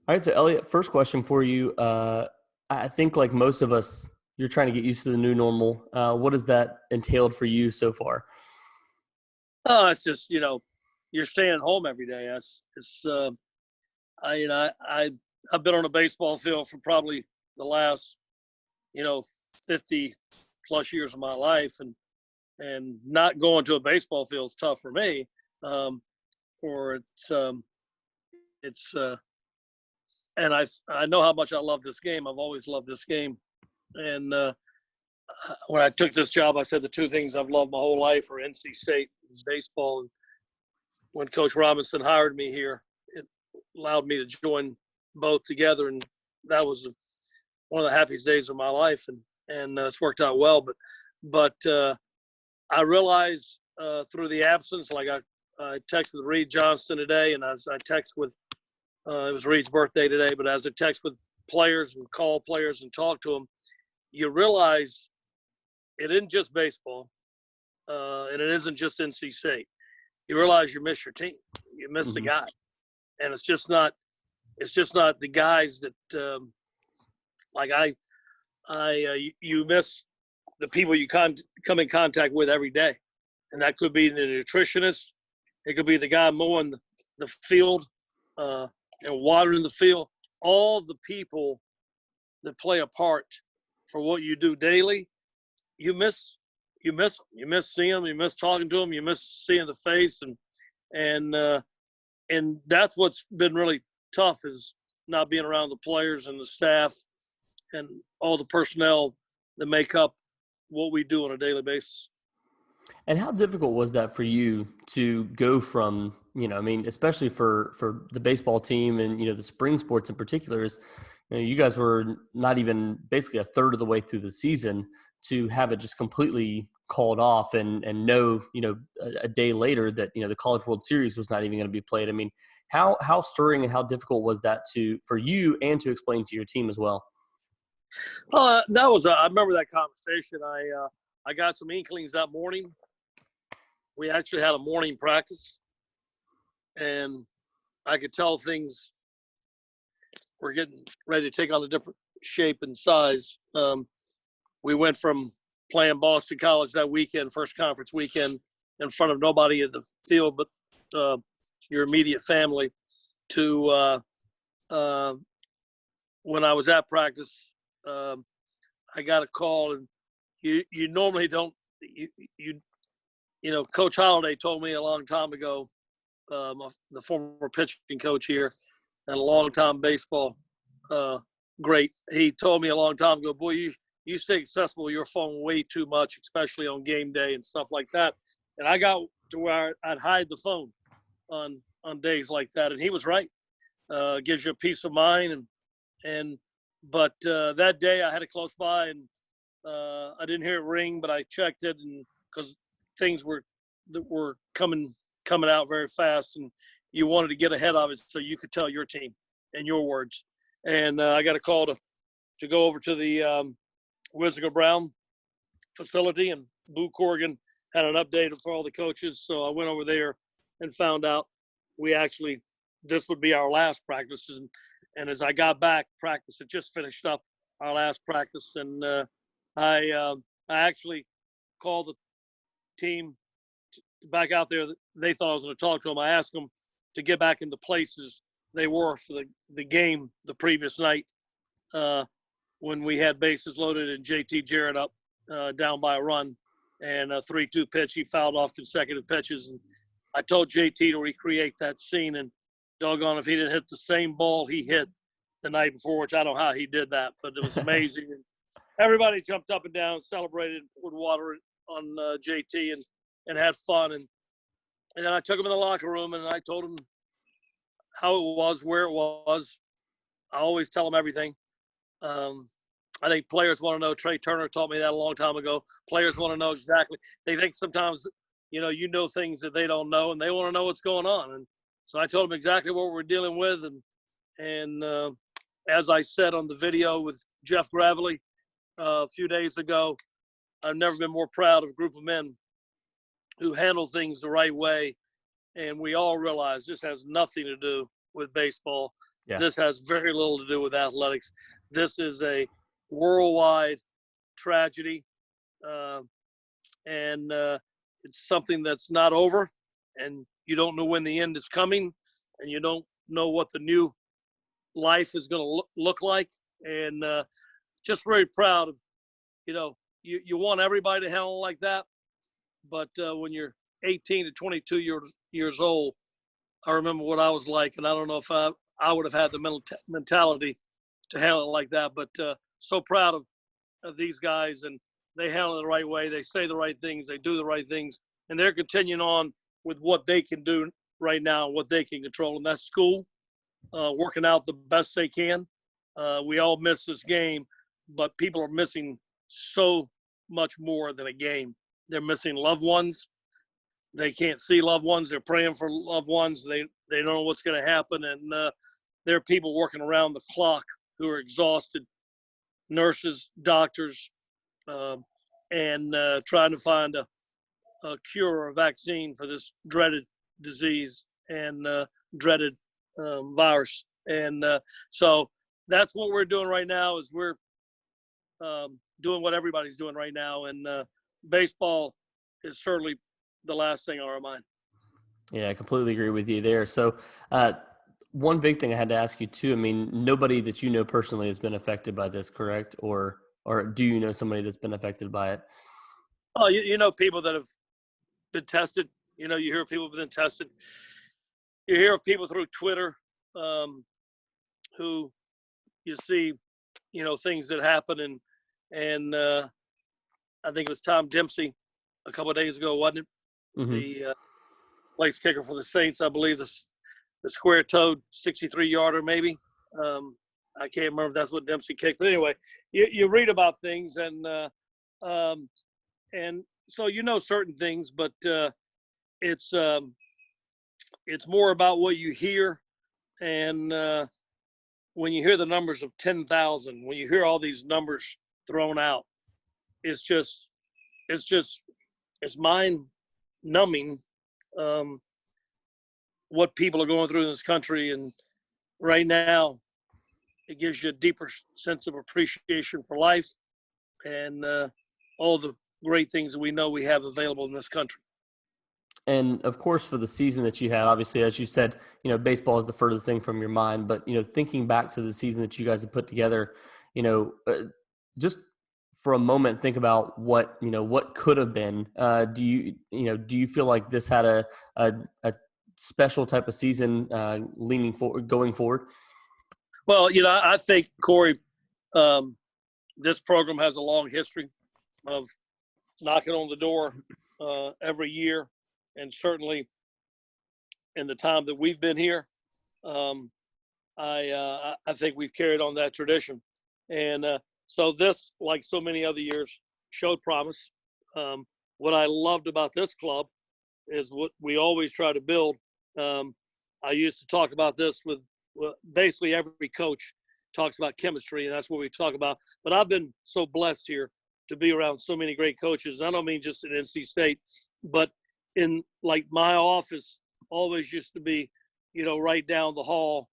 All right, so Elliot, first question for you. I think like most of us, you're trying to get used to the new normal. What has that entailed for you so far? Oh, it's just you're staying home every day. I you know I've been on a baseball field for probably the last 50 plus years of my life, and not going to a baseball field is tough for me. Um, or it's and I know how much I love this game. I've always loved this game, and when I took this job, I said the two things I've loved my whole life are NC State and baseball. And when Coach Robinson hired me here, it allowed me to join both together, and that was one of the happiest days of my life, and it's worked out well. But I realized through the absence, like I texted with Reed Johnston today, and as I text with it was Reed's birthday today, but as I text with players and call players and talk to them, you realize it isn't just baseball, and it isn't just NC State. You realize you miss your team, you miss the Hmm. guy, and it's just not the guys that like you miss the people you come in contact with every day, and that could be the nutritionist, it could be the guy mowing the field uh, and watering the field. All the people that play a part for what you do daily, you miss them. You miss seeing them. You miss talking to them. You miss seeing the face, and and that's what's been really tough is not being around the players and the staff and all the personnel that make up what we do on a daily basis. And how difficult was that for you to go from, I mean, especially for the baseball team and the spring sports in particular, is you guys were not even basically a third of the way through the season to have it just completely called off and know, a day later that the College World Series was not even going to be played. I mean, how stirring and how difficult was that for you and to explain to your team as well? That was I remember that conversation. I got some inklings that morning. We actually had a morning practice, and I could tell things were getting ready to take on a different shape and size. We went from playing Boston College that weekend, first conference weekend, in front of nobody in the field but uh, your immediate family, to uh, when I was at practice, um, I got a call, and you normally don't you Coach Holliday told me a long time ago, the former pitching coach here and a long time baseball uh, great. He told me a long time ago, boy, you stay accessible to your phone way too much, especially on game day and stuff like that. And I got to where I'd hide the phone on days like that, and he was right. Gives you a peace of mind, and but that day I had it close by, and I didn't hear it ring, but I checked it, and because things were coming out very fast, and you wanted to get ahead of it so you could tell your team and your words. And I got a call to go over to the Wissahickon Brown facility, and Boo Corrigan had an update for all the coaches. So I went over there and found out this would be our last practice. And as I got back, practice had just finished up, our last practice, and I actually called the team back out there. They thought I was going to talk to them. I asked them to get back into places they were for the game the previous night, when we had bases loaded and JT Jarrett up down by a run, and a 3-2 pitch. He fouled off consecutive pitches. And I told JT to recreate that scene, and doggone if he didn't hit the same ball he hit the night before, which I don't know how he did that, but it was amazing. And everybody jumped up and down, celebrated, and poured water on JT, and had fun. And then I took him in the locker room, and I told him how it was, where it was. I always tell them everything. I think players want to know. Trey Turner taught me that a long time ago. Players want to know exactly. They think sometimes, you know things that they don't know, and they want to know what's going on. And so I told them exactly what we're dealing with. And as I said on the video with Jeff Gravely a few days ago, I've never been more proud of a group of men who handle things the right way. And we all realize this has nothing to do with baseball. Yeah. This has very little to do with athletics. This is a worldwide tragedy, uh, and it's something that's not over. And you don't know when the end is coming, and you don't know what the new life is going to look like. And just very proud of, you want everybody to handle like that. But when you're 18 to 22 years old, I remember what I was like, and I don't know if I would have had the mentality to handle it like that. But so proud of these guys, and they handle it the right way. They say the right things. They do the right things, and they're continuing on with what they can do right now, what they can control, and that's school, working out the best they can. We all miss this game, but people are missing so much more than a game. They're missing loved ones. They can't see loved ones. They're praying for loved ones. They don't know what's going to happen, and there are people working around the clock who are exhausted, nurses, doctors, and trying to find a cure or a vaccine for this dreaded disease and dreaded virus. And so that's what we're doing right now is we're doing what everybody's doing right now. And baseball is certainly the last thing on our mind. Yeah, I completely agree with you there. So one big thing I had to ask you too, I mean, nobody that you know personally has been affected by this, correct? Or do you know somebody that's been affected by it? Oh, you know people that have been tested. You hear of people who've been tested. You hear of people through Twitter who you see, things that happen. And I think it was Tom Dempsey a couple of days ago, wasn't it? Mm-hmm. The place kicker for the Saints, I believe, the square-toed 63-yarder maybe. I can't remember if that's what Dempsey kicked. But anyway, you read about things, and so certain things, but it's more about what you hear. And when you hear the numbers of 10,000, when you hear all these numbers thrown out, it's mind numbing what people are going through in this country. And right now, it gives you a deeper sense of appreciation for life and all the great things that we know we have available in this country. And of course, for the season that you had, obviously, as you said, baseball is the furthest thing from your mind. But thinking back to the season that you guys have put together, just for a moment, think about what could have been. Do you feel like this had a special type of season going forward? Well, I think, Corey, this program has a long history of knocking on the door every year, and certainly in the time that we've been here, I think we've carried on that tradition. And so this, like so many other years, showed promise. What I loved about this club is what we always try to build. I used to talk about this with basically every coach talks about chemistry, and that's what we talk about. But I've been so blessed here to be around so many great coaches. I don't mean just at NC State, but in like my office always used to be, right down the hall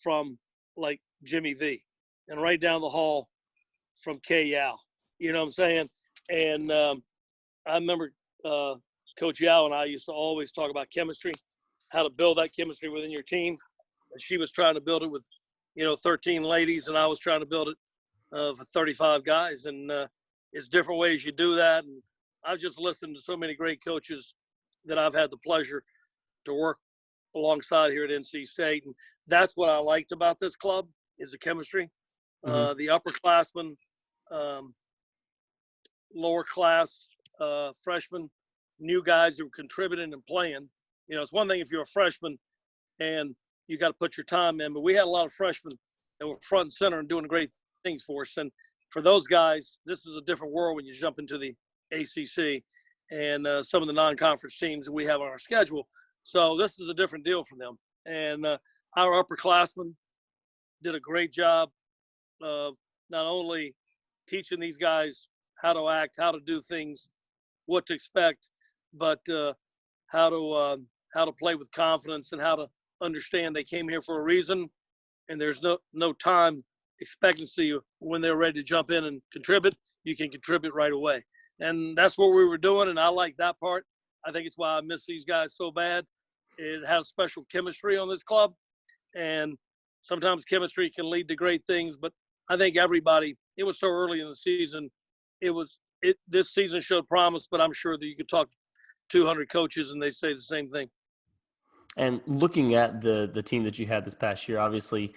from like Jimmy V, and right down the hall from K. Yao. You know what I'm saying? And I remember Coach Yao and I used to always talk about chemistry, how to build that chemistry within your team. And she was trying to build it with, 13 ladies, and I was trying to build it for 35 guys. And it's different ways you do that. And I've just listened to so many great coaches that I've had the pleasure to work alongside here at NC State. And that's what I liked about this club is the chemistry. Mm-hmm. The upperclassmen, lower class freshmen, new guys who are contributing and playing. It's one thing if you're a freshman and you got to put your time in, but we had a lot of freshmen that were front and center and doing great things for us. And for those guys, this is a different world when you jump into the ACC and some of the non-conference teams that we have on our schedule. So this is a different deal for them. And our upperclassmen did a great job of not only teaching these guys how to act, how to do things, what to expect, but how to play with confidence and how to understand they came here for a reason, and there's no time expectancy when they're ready to jump in and contribute. You can contribute right away. And that's what we were doing, and I like that part. I think it's why I miss these guys so bad. It has special chemistry on this club, and sometimes chemistry can lead to great things, but I think everybody – it was so early in the season. This season showed promise, but I'm sure that you could talk to 200 coaches and they say the same thing. And looking at the team that you had this past year, obviously,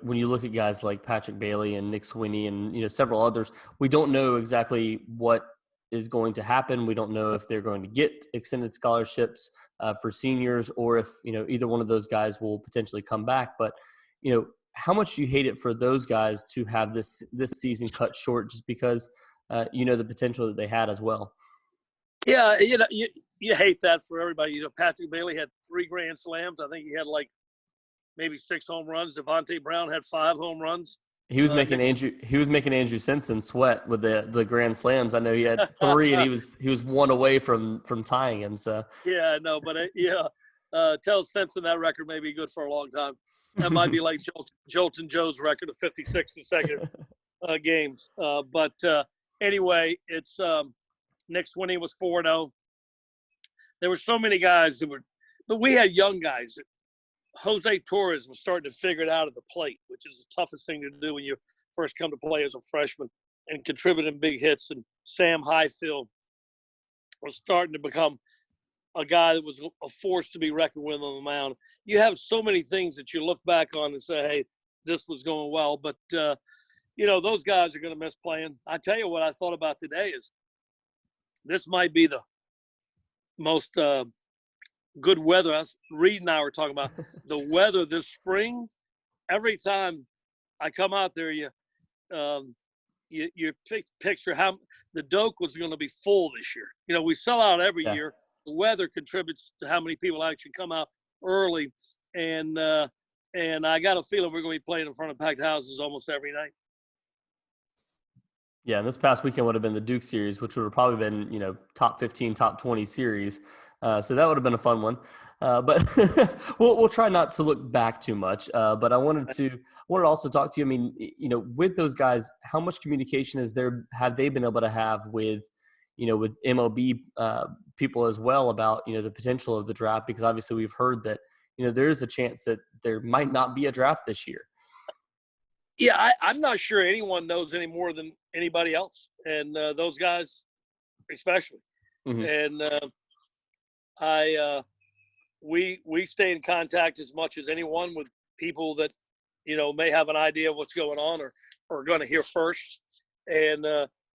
when you look at guys like Patrick Bailey and Nick Swinney and, several others, we don't know exactly what is going to happen. We don't know if they're going to get extended scholarships for seniors or if, either one of those guys will potentially come back. But, how much do you hate it for those guys to have this season cut short just because, the potential that they had as well? Yeah, you hate that for everybody. Patrick Bailey had 3 grand slams. I think he had maybe 6 home runs. Devontae Brown had 5 home runs. He was making Andrew Simpson sweat with the grand slams. I know he had 3 and he was 1 away from tying him. So yeah, no, but tell Simpson that record may be good for a long time. That might be like Jolton Joe's record of 56 consecutive games. But anyway, it's Nick Swinney was 4-0. There were so many guys but we had young guys. Jose Torres was starting to figure it out at the plate, which is the toughest thing to do when you first come to play as a freshman, and contributing big hits. And Sam Highfield was starting to become a guy that was a force to be reckoned with on the mound. You have so many things that you look back on and say, hey, this was going well. But, those guys are going to miss playing. I tell you what I thought about today is this might be the most good weather. Reed and I were talking about the weather this spring. Every time I come out there, you picture how the Doak was going to be full this year. We sell out every year. The weather contributes to how many people actually come out early, and I got a feeling we're going to be playing in front of packed houses almost every night. Yeah, and this past weekend would have been the Duke series, which would have probably been, top 15, top 20 series. So that would have been a fun one. But we'll try not to look back too much. But I wanted to also talk to you. I mean, with those guys, how much communication have they been able to have with MLB people as well about, the potential of the draft? Because obviously we've heard that, there is a chance that there might not be a draft this year. Yeah, I'm not sure anyone knows any more than anybody else, and those guys especially. Mm-hmm. And we stay in contact as much as anyone with people that may have an idea of what's going on or are going to hear first. And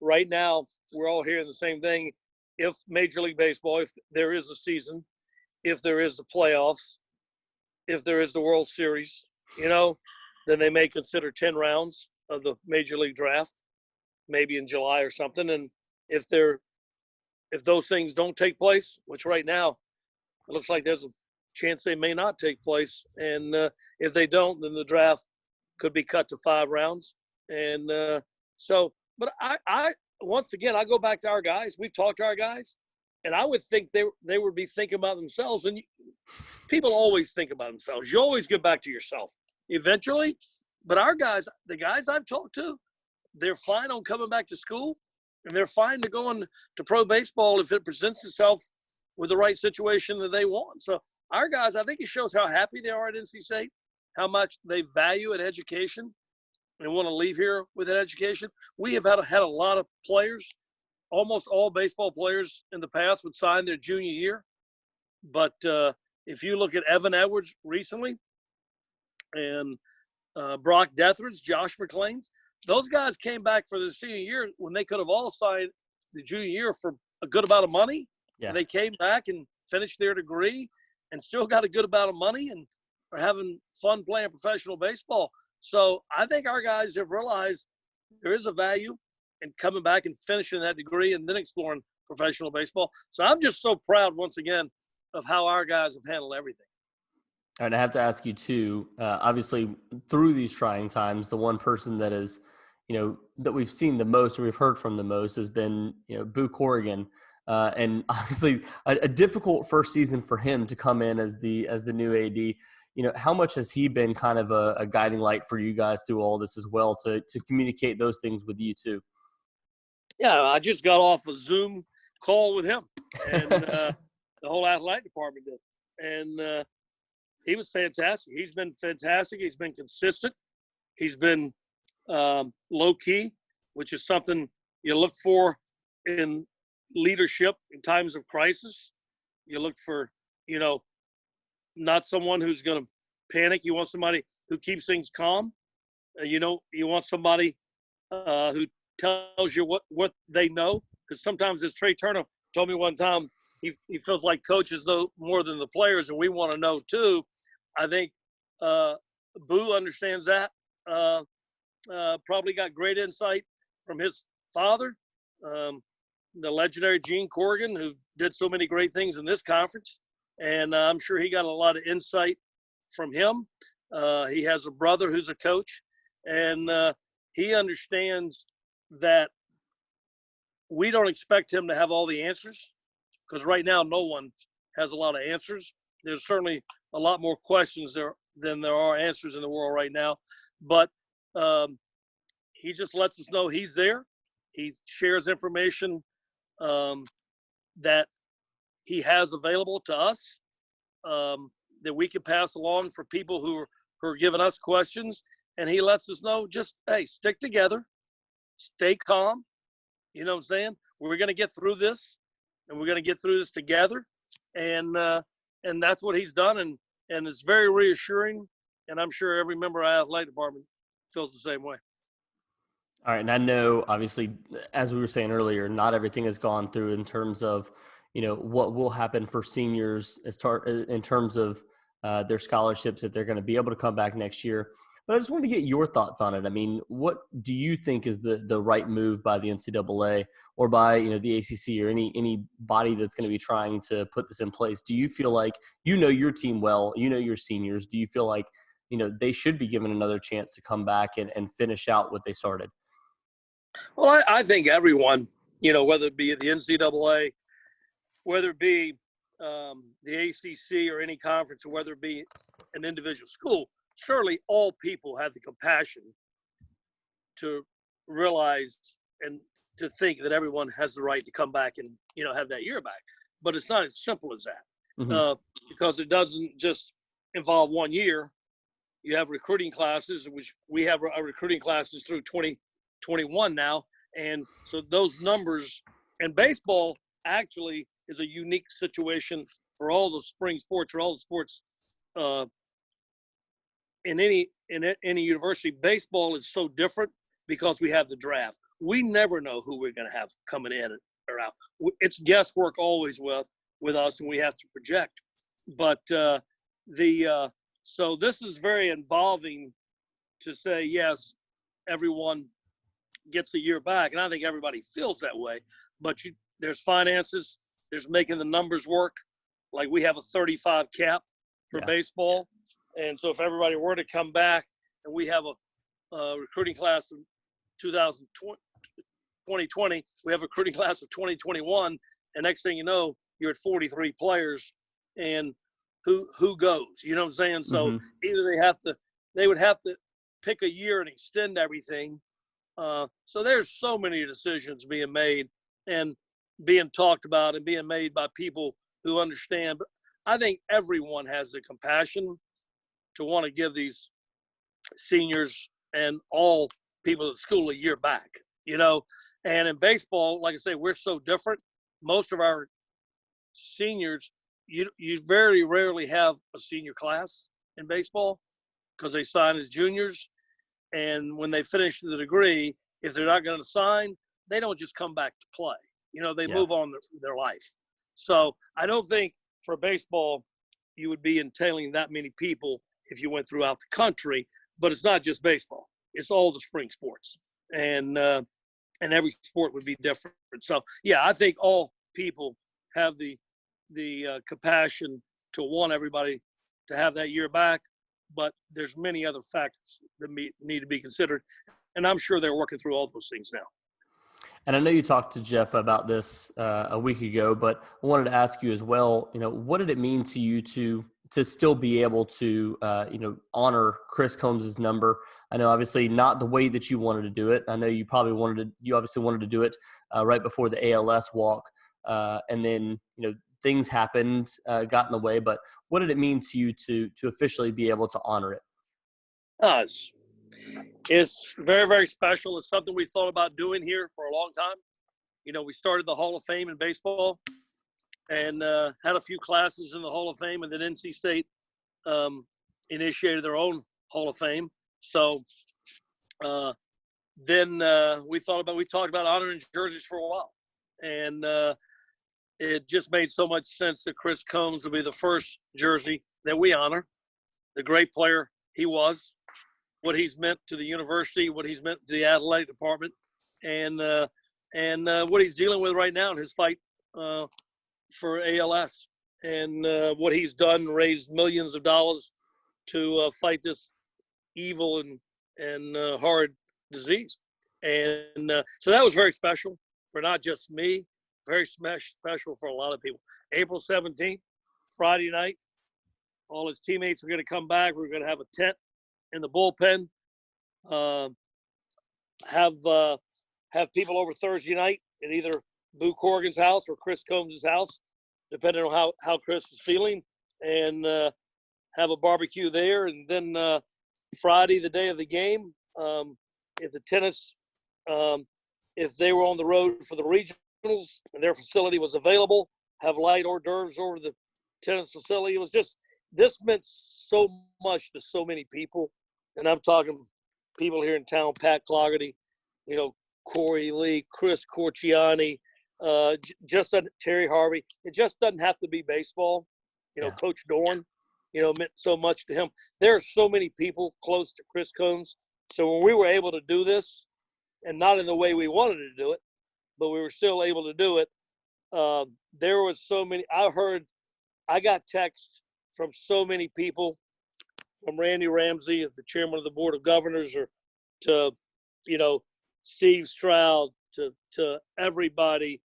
right now, we're all hearing the same thing. If Major League Baseball, if there is a season, if there is the playoffs, if there is the World Series, then they may consider 10 rounds of the Major League draft, maybe in July or something. And if those things don't take place, which right now it looks like there's a chance they may not take place, and if they don't, then the draft could be cut to 5 rounds. And but I once again, I go back to our guys. We've talked to our guys, and I would think they would be thinking about themselves. And people always think about themselves. You always get back to yourself eventually. But our guys, the guys I've talked to, they're fine on coming back to school, and they're fine to going to pro baseball if it presents itself with the right situation that they want. So our guys, I think it shows how happy they are at NC State, how much they value an education and want to leave here with an education. We have had a lot of players, almost all baseball players in the past would sign their junior year. But if you look at Evan Edwards recently and Brock Deathridge, Josh McClain, those guys came back for the senior year when they could have all signed the junior year for a good amount of money. Yeah. And they came back and finished their degree and still got a good amount of money and are having fun playing professional baseball. So I think our guys have realized there is a value in coming back and finishing that degree and then exploring professional baseball. So I'm just so proud, once again, of how our guys have handled everything. All right, I have to ask you too, obviously through these trying times, the one person that is, that we've seen the most or we've heard from the most has been, Boo Corrigan. And obviously a difficult first season for him to come in as the new AD. how much has he been kind of a guiding light for you guys through all this as well to communicate those things with you too? Yeah, I just got off a Zoom call with him, and the whole athletic department did. And he was fantastic. He's been fantastic. He's been consistent. He's been low key, which is something you look for in leadership in times of crisis. You look for, not someone who's going to panic. You want somebody who keeps things calm. You want somebody who tells you what they know. Because sometimes, as Trey Turner told me one time, he feels like coaches know more than the players, and we want to know too. I think Boo understands that. Probably got great insight from his father, the legendary Gene Corrigan, who did so many great things in this conference. And I'm sure he got a lot of insight from him. He has a brother who's a coach, and he understands that we don't expect him to have all the answers, because right now no one has a lot of answers. There's certainly a lot more questions than there are answers in the world right now. But he just lets us know he's there. He shares information that he has available to us, that we can pass along for people who are giving us questions. And he lets us know, just, hey, stick together, stay calm. You know what I'm saying? We're going to get through this, and we're going to get through this together. And that's what he's done. And it's very reassuring. And I'm sure every member of our athletic department feels the same way. All right. And I know, obviously, as we were saying earlier, not everything has gone through in terms of, what will happen for seniors in terms of their scholarships, if they're going to be able to come back next year. But I just wanted to get your thoughts on it. I mean, what do you think is the right move by the NCAA or by, the ACC or any body that's going to be trying to put this in place? Do you feel like, your team well, your seniors, do you feel like, they should be given another chance to come back and finish out what they started? Well, I think everyone, whether it be the NCAA, whether it be the ACC or any conference, or whether it be an individual school, surely all people have the compassion to realize and to think that everyone has the right to come back and, have that year back. But it's not as simple as that, because it doesn't just involve 1 year. You have recruiting classes, which we have our recruiting classes through 2021 now. And so those numbers, and baseball actually is a unique situation for all the spring sports, or all the sports in any university. Baseball is so different because we have the draft. We never know who we're going to have coming in or out. It's guesswork always with us, and we have to project. But so this is very involving to say, yes, everyone gets a year back. And I think everybody feels that way. But there's finances, there's making the numbers work. Like we have a 35 cap for baseball. And so if everybody were to come back and we have a recruiting class of 2020, we have a recruiting class of 2021, and next thing you know, you're at 43 players, and who goes? You know what I'm saying? So either they would have to pick a year and extend everything. So there's so many decisions being made and being talked about and being made by people who understand. But I think everyone has the compassion to want to give these seniors and all people at school a year back, And in baseball, like I say, we're so different. Most of our seniors, you very rarely have a senior class in baseball because they sign as juniors. And when they finish the degree, if they're not going to sign, they don't just come back to play. They move on their life. So I don't think for baseball you would be entailing that many people if you went throughout the country. But it's not just baseball; it's all the spring sports, and every sport would be different. So yeah, I think all people have the compassion to want everybody to have that year back. But there's many other factors that need to be considered, and I'm sure they're working through all those things now. And I know you talked to Jeff about this a week ago, but I wanted to ask you as well, what did it mean to you to to still be able to, honor Chris Combs' number. I know obviously not the way that you wanted to do it. I know you obviously wanted to do it right before the ALS walk. And then, things happened, got in the way, but what did it mean to you to officially be able to honor it? It's very, very special. It's something we thought about doing here for a long time. We started the Hall of Fame in baseball and had a few classes in the Hall of Fame, and then NC State initiated their own Hall of Fame. So then we talked about honoring jerseys for a while. And it just made so much sense that Chris Combs would be the first jersey that we honor. The great player he was, what he's meant to the university, what he's meant to the athletic department, and what he's dealing with right now in his fight for ALS, and what he's done, raised millions of dollars to fight this evil and hard disease. And so that was very special for not just me, very special for a lot of people. April 17th, Friday night, all his teammates are going to come back. We're going to have a tent in the bullpen. Have people over Thursday night at either Boo Corrigan's house or Chris Combs' house, depending on how Chris is feeling, and have a barbecue there. And then Friday, the day of the game, if the tennis, if they were on the road for the regionals and their facility was available, have light hors d'oeuvres over the tennis facility. It was just, this meant so much to so many people. And I'm talking people here in town, Pat Clougherty, Corey Lee, Chris Corciani, Terry Harvey. It just doesn't have to be baseball. Coach Dorn, meant so much to him. There are so many people close to Chris Combs. So when we were able to do this, and not in the way we wanted to do it, but we were still able to do it, there was so many. I got text from so many people, from Randy Ramsey, the chairman of the Board of Governors, or to, Steve Stroud, to everybody,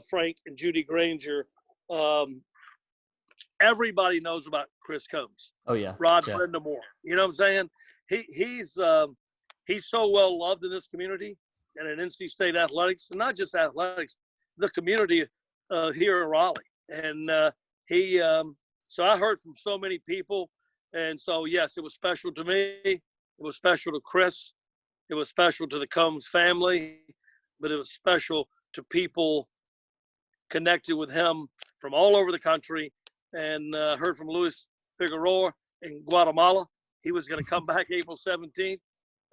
Frank and Judy Granger. Everybody knows about Chris Combs. Oh yeah. Rod Brindamore. You know what I'm saying? He's so well loved in this community and in NC State athletics, and not just athletics, the community here in Raleigh. And so I heard from so many people. And so, yes, it was special to me. It was special to Chris. It was special to the Combs family, but it was special to people connected with him from all over the country. And heard from Luis Figueroa in Guatemala. He was going to come back April 17th,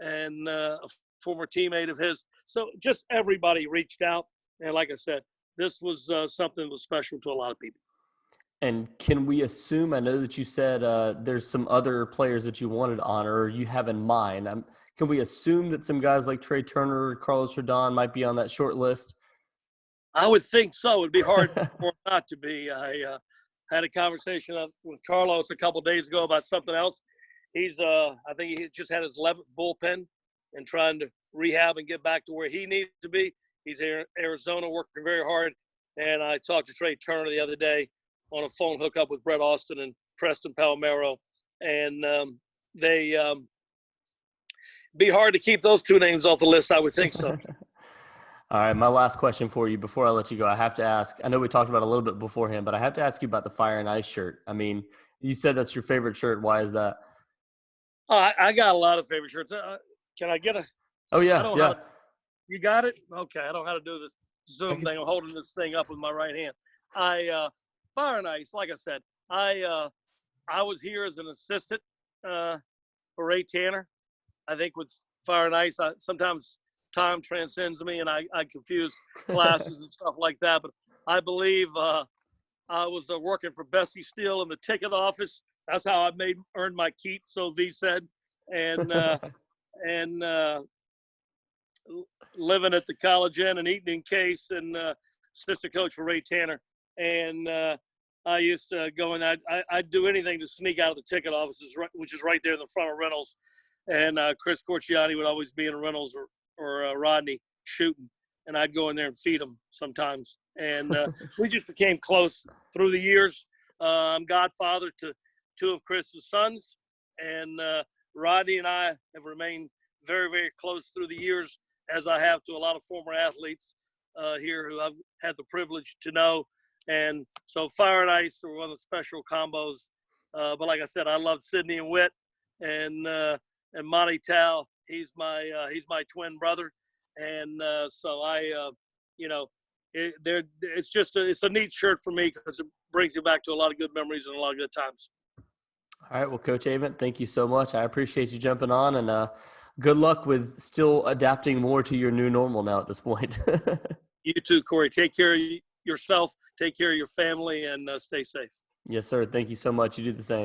and a former teammate of his. So just everybody reached out. And like I said, this was something that was special to a lot of people. And can we assume, I know that you said there's some other players that you wanted to honor or you have in mind. Can we assume that some guys like Trey Turner, Carlos Rodon might be on that short list? I would think so. It'd be hard for him not to be. I had a conversation with Carlos a couple of days ago about something else. I think he just had his 11th bullpen and trying to rehab and get back to where he needs to be. He's here in Arizona working very hard. And I talked to Trey Turner the other day on a phone hookup with Brett Austin and Preston Palmero. And they be hard to keep those two names off the list, I would think so. All right, my last question for you before I let you go. I have to ask, I know we talked about it a little bit beforehand, but I have to ask you about the Fire and Ice shirt. I mean, you said that's your favorite shirt. Why is that? I got a lot of favorite shirts. Can I get a – Oh, yeah. You got it? Okay, I don't know how to do this Zoom thing. I'm holding this thing up with my right hand. Fire and Ice, like I said, I was here as an assistant for Ray Tanner. I think with Fire and Ice, sometimes – time transcends me and I confuse classes and stuff like that. But I believe I was working for Bessie Steele in the ticket office. That's how I earned my keep, so V said. And living at the College Inn and eating in Case and assistant coach for Ray Tanner. And I used to go in. I'd do anything to sneak out of the ticket offices, which is right there in the front of Reynolds. And Chris Corciani would always be in Reynolds or Rodney shooting, and I'd go in there and feed them sometimes. And we just became close through the years. I'm godfather to two of Chris's sons, and Rodney and I have remained very, very close through the years, as I have to a lot of former athletes here who I've had the privilege to know. And so Fire and Ice were one of the special combos. But like I said, I love Sidney and Witt, and Monty Tao. He's my twin brother, and so I, it's a neat shirt for me because it brings you back to a lot of good memories and a lot of good times. All right. Well, Coach Avent, thank you so much. I appreciate you jumping on, and good luck with still adapting more to your new normal now at this point. You too, Corey. Take care of yourself, take care of your family, and stay safe. Yes, sir. Thank you so much. You do the same.